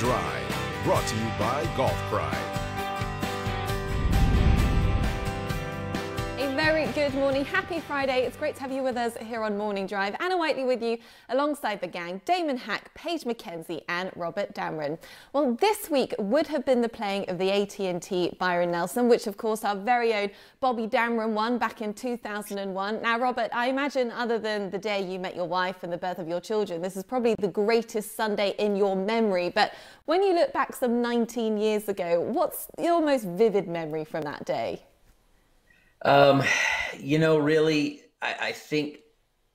Drive, brought to you by Golf Pride. A very good morning. Happy Friday. It's great to have you with us here on Morning Drive. Anna Whiteley with you alongside the gang, Damon Hack, Paige McKenzie and Robert Damron. Well, this week would have been the playing of the AT&T Byron Nelson, which of course our very own Bobby Damron won back in 2001. Now, Robert, I imagine other than the day you met your wife and the birth of your children, this is probably the greatest Sunday in your memory. But when you look back some 19 years ago, what's your most vivid memory from that day? Really, I think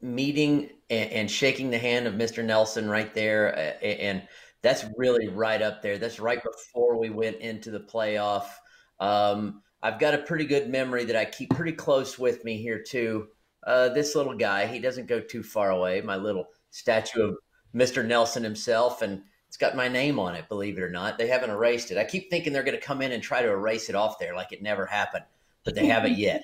meeting and shaking the hand of Mr. Nelson right there, and that's really right up there. That's right before we went into the playoff. I've got a pretty good memory that I keep pretty close with me here too. This little guy, he doesn't go too far away. My little statue of Mr. Nelson himself, and it's got my name on it, believe it or not. They haven't erased it. I keep thinking they're going to come in and try to erase it off there like it never happened, but they haven't yet.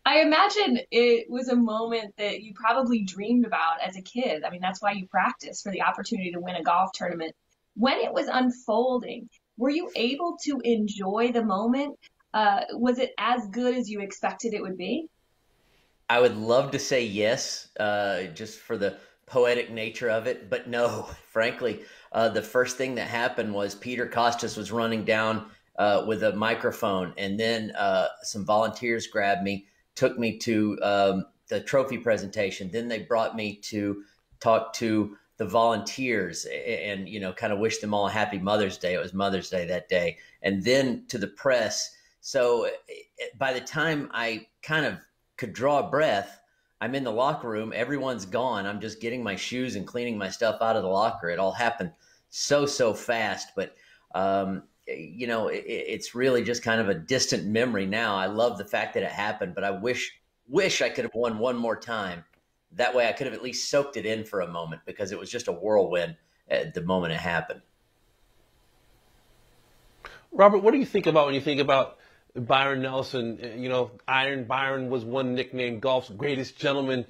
I imagine it was a moment that you probably dreamed about as a kid. I mean, that's why you practice for the opportunity to win a golf tournament. When it was unfolding, were you able to enjoy the moment? Was it as good as you expected it would be? I would love to say yes, just for the poetic nature of it, but no, frankly, the first thing that happened was Peter Kostis was running down with a microphone, and then some volunteers grabbed me, took me to the trophy presentation. Then they brought me to talk to the volunteers and, kind of wish them all a happy Mother's Day. It was Mother's Day that day. And then to the press. So by the time I kind of could draw a breath, I'm in the locker room. Everyone's gone. I'm just getting my shoes and cleaning my stuff out of the locker. It all happened so fast. But it's really just kind of a distant memory now. I love the fact that it happened, but I wish I could have won one more time. That way I could have at least soaked it in for a moment, because it was just a whirlwind at the moment it happened. Robert, what do you think about when you think about Byron Nelson? Iron Byron was one nickname. Golf's greatest gentleman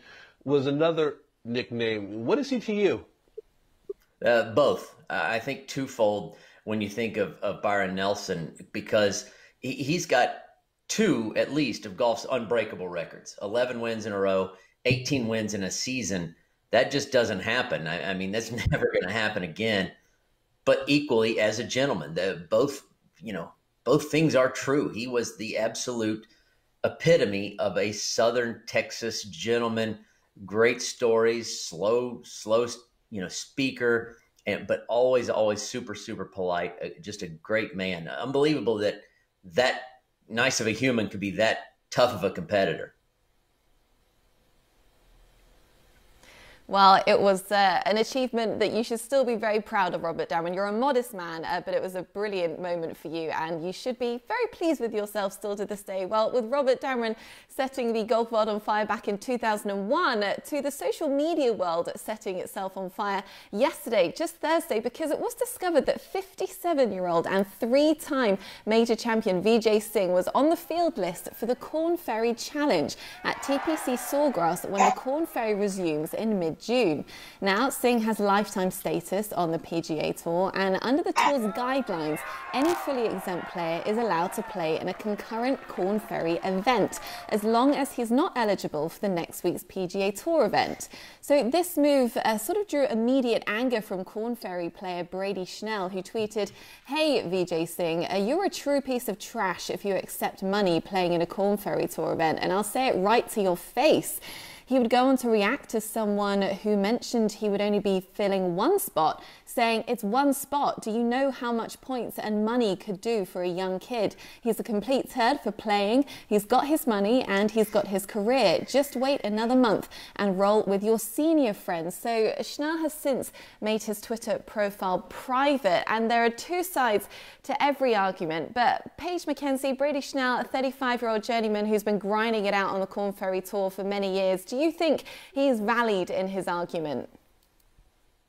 was another nickname. What is he to you? Both. I think twofold. When you think of Byron Nelson, because he's got two, at least, of golf's unbreakable records, 11 wins in a row, 18 wins in a season. That just doesn't happen. I mean, that's never going to happen again. But equally, as a gentleman, both things are true. He was the absolute epitome of a Southern Texas gentleman, great stories, slow, speaker, but always super polite. Just a great man. Unbelievable that nice of a human could be that tough of a competitor. Well, it was an achievement that you should still be very proud of, Robert Damron. You're a modest man, but it was a brilliant moment for you, and you should be very pleased with yourself still to this day. Well, with Robert Damron setting the golf world on fire back in 2001, to the social media world setting itself on fire yesterday, just Thursday, because it was discovered that 57-year-old and three-time major champion Vijay Singh was on the field list for the Korn Ferry Challenge at TPC Sawgrass when the Korn Ferry resumes in mid-June. Now, Singh has lifetime status on the PGA Tour, and under the tour's guidelines, any fully exempt player is allowed to play in a concurrent Korn Ferry event, as long as he's not eligible for the next week's PGA Tour event. So this move sort of drew immediate anger from Korn Ferry player Brady Schnell, who tweeted, "Hey Vijay Singh, you're a true piece of trash if you accept money playing in a Korn Ferry Tour event, and I'll say it right to your face." He would go on to react to someone who mentioned he would only be filling one spot, saying, "It's one spot. Do you know how much points and money could do for a young kid? He's a complete turd for playing. He's got his money and he's got his career. Just wait another month and roll with your senior friends." So Schnell has since made his Twitter profile private, and there are two sides to every argument. But Paige McKenzie, Brady Schnell, a 35-year-old journeyman who's been grinding it out on the Korn Ferry Tour for many years, do you think he's valid in his argument?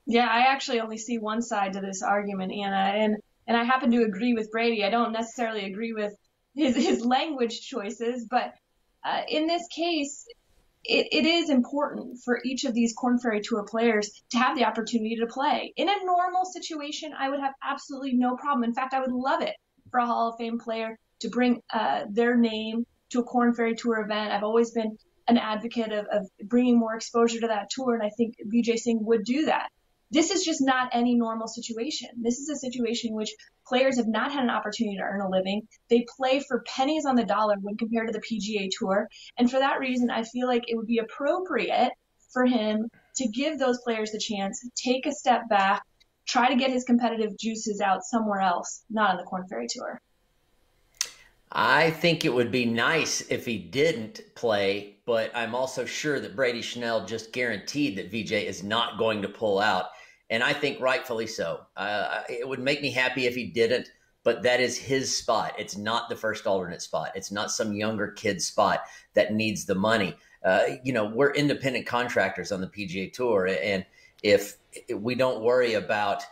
Yeah, I actually only see one side to this argument, Anna, and I happen to agree with Brady. I don't necessarily agree with his language choices, but in this case, it is important for each of these Korn Ferry Tour players to have the opportunity to play. In a normal situation, I would have absolutely no problem. In fact, I would love it for a Hall of Fame player to bring their name to a Korn Ferry Tour event. I've always been an advocate of bringing more exposure to that tour, and I think Vijay Singh would do that. This is just not any normal situation. This is a situation in which players have not had an opportunity to earn a living. They play for pennies on the dollar when compared to the PGA Tour. And for that reason, I feel like it would be appropriate for him to give those players the chance, take a step back, try to get his competitive juices out somewhere else, not on the Korn Ferry Tour. I think it would be nice if he didn't play, but I'm also sure that Brady Schnell just guaranteed that Vijay is not going to pull out. And I think rightfully so. It would make me happy if he didn't, but that is his spot. It's not the first alternate spot. It's not some younger kid's spot that needs the money. We're independent contractors on the PGA Tour. And if we don't worry about,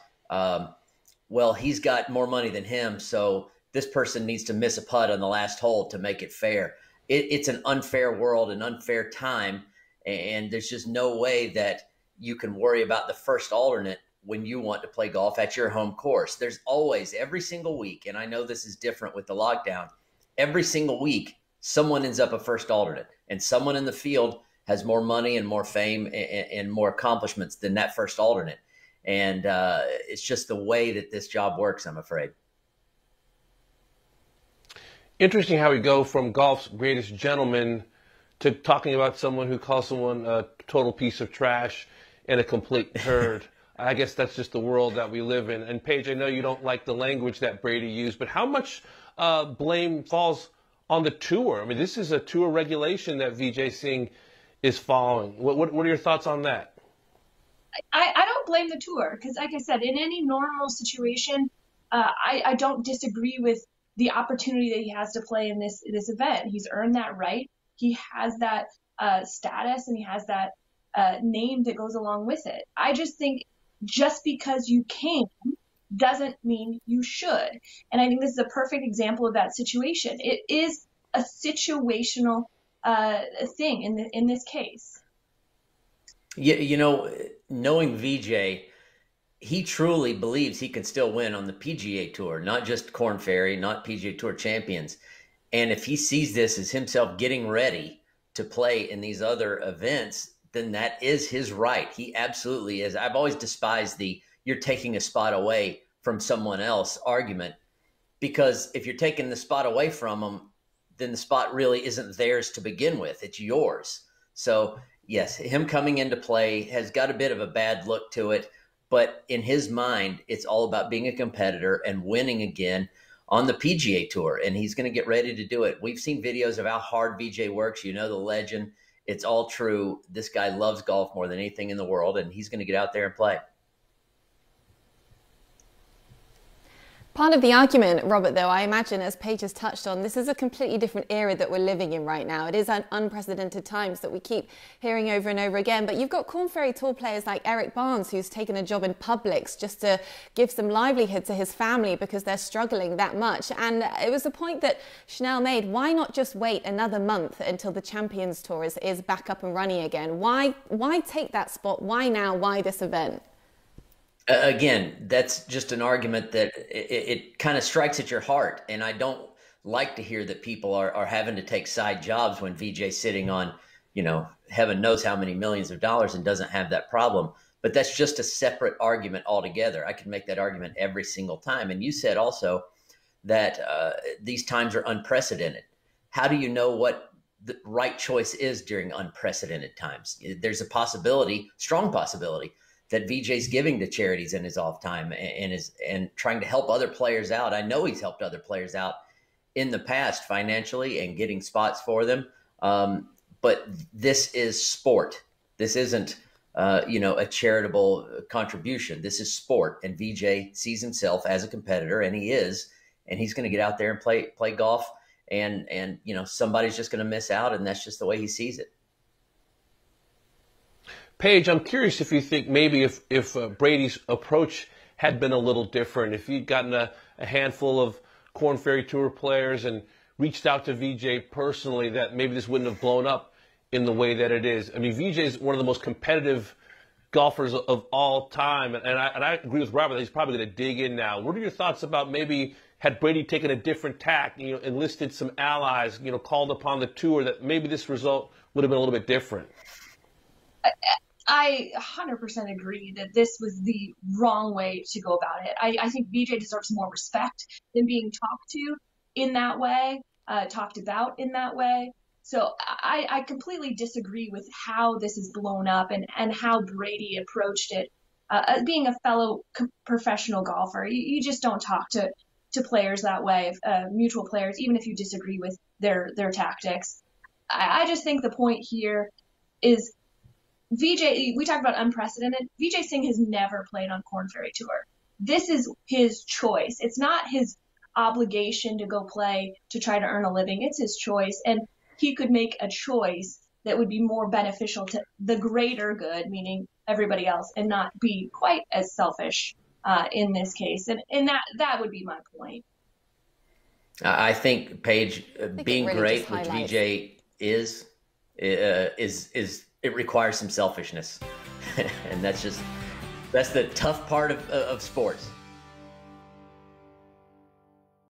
he's got more money than him, so this person needs to miss a putt on the last hole to make it fair. It's an unfair world, an unfair time. And there's just no way that you can worry about the first alternate when you want to play golf at your home course. There's always, every single week, and I know this is different with the lockdown, every single week, someone ends up a first alternate, and someone in the field has more money and more fame and more accomplishments than that first alternate. And it's just the way that this job works, I'm afraid. Interesting how we go from golf's greatest gentleman to talking about someone who calls someone a total piece of trash and a complete turd. I guess that's just the world that we live in. And Paige, I know you don't like the language that Brady used, but how much blame falls on the tour? I mean, this is a tour regulation that Vijay Singh is following. What are your thoughts on that? I don't blame the tour because, like I said, in any normal situation, I don't disagree with the opportunity that he has to play in this event. He's earned that right. He has that status and he has that name that goes along with it. I just think just because you can doesn't mean you should. And I think this is a perfect example of that situation. It is a situational thing in this case. Yeah, knowing Vijay, he truly believes he can still win on the PGA Tour, not just Korn Ferry, not PGA Tour champions. And if he sees this as himself getting ready to play in these other events, then that is his right. He absolutely is. I've always despised the "you're taking a spot away from someone else" argument, because if you're taking the spot away from them, then the spot really isn't theirs to begin with. It's yours. So yes, him coming into play has got a bit of a bad look to it, but in his mind, it's all about being a competitor and winning again on the PGA Tour, and he's going to get ready to do it. We've seen videos of how hard Vijay works. You know the legend. It's all true. This guy loves golf more than anything in the world, and he's going to get out there and play. Part of the argument, Robert, though, I imagine, as Paige has touched on, this is a completely different era that we're living in right now. It is an unprecedented times that we keep hearing over and over again. But you've got Korn Ferry Tour players like Eric Barnes, who's taken a job in Publix just to give some livelihood to his family because they're struggling that much. And it was the point that Schnell made. Why not just wait another month until the Champions Tour is back up and running again? Why take that spot? Why now? Why this event? Again, that's just an argument that it kind of strikes at your heart. And I don't like to hear that people are having to take side jobs when Vijay's sitting on, heaven knows how many millions of dollars and doesn't have that problem. But that's just a separate argument altogether. I can make that argument every single time. And you said also that these times are unprecedented. How do you know what the right choice is during unprecedented times? There's a possibility, strong possibility, that Vijay's giving to charities in his off time and trying to help other players out. I know he's helped other players out in the past financially and getting spots for them. But this is sport. This isn't, a charitable contribution. This is sport. And Vijay sees himself as a competitor, and he is, and he's going to get out there and play golf. And somebody's just going to miss out, and that's just the way he sees it. Paige, I'm curious if you think maybe if Brady's approach had been a little different, if he'd gotten a handful of Korn Ferry Tour players and reached out to Vijay personally, that maybe this wouldn't have blown up in the way that it is. I mean, VJ is one of the most competitive golfers of all time, and I agree with Robert that he's probably going to dig in now. What are your thoughts about maybe had Brady taken a different tack, enlisted some allies, called upon the tour, that maybe this result would have been a little bit different? I 100% agree that this was the wrong way to go about it. I think VJ deserves more respect than being talked to in that way, talked about in that way. So I completely disagree with how this is blown up and how Brady approached it. Being a fellow professional golfer, you just don't talk to players that way, mutual players, even if you disagree with their tactics. I just think the point here is VJ, we talked about unprecedented. Vijay Singh has never played on Korn Ferry Tour. This is his choice. It's not his obligation to go play to try to earn a living. It's his choice. And he could make a choice that would be more beneficial to the greater good, meaning everybody else, and not be quite as selfish in this case. And that would be my point. I think, Paige, being really great, which VJ is it requires some selfishness. And that's the tough part of sports.